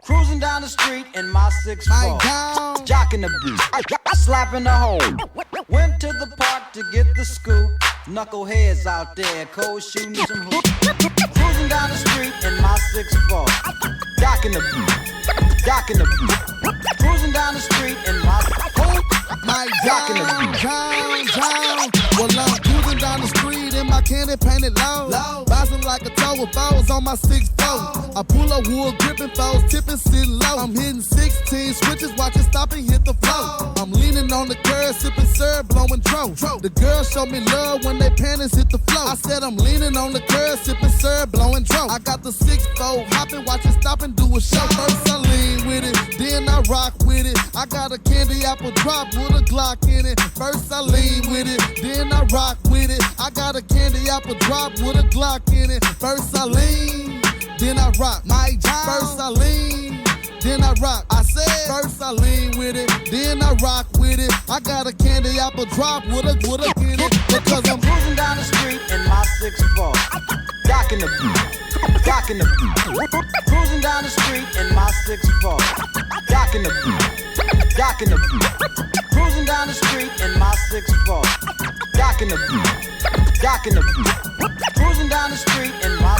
Cruising down the street in my 6'4", jocking the beat, slapping the hole. Went to the park to get the scoop. Knuckleheads out there, cold shooting some hoops. Cruising down the street in my 6'4", jocking the beat, jocking the beat. Cruising down the street in my jocking the beat. Well, I'm cruising down the street in my candy painted low. Bouncing like a toe with foes on my 6'4". I pull up wood, gripping foes, tipping, sitting low. I'm hitting 16 switches, watching stop and hit the flow. I'm leaning on the curb, sipping syrup, blowing dro. The girls show me love when they panties hit the flow. I said I'm leaning on the curb, sipping syrup, blowing dro. I got the 6'4", hopping, watching stop and do a show. First I lean with it, then I rock with it. I got a candy apple drop with a Glock in it. First I lean with it, then I rock with it. I got a candy apple drop with a Glock in it. First I lean, then I rock. My job. First I lean, then I rock. I said first I lean with it, then I rock with it. I got a candy apple drop with a in it. Because I'm cruising down the street in my 6'4", jocking the beat, jocking the beat. Cruising down the street in my 6'4", jocking the beat, jocking the beat. Cruising down the street in my 6'4", jocking the beat, jocking the beat. Cruising down the street in my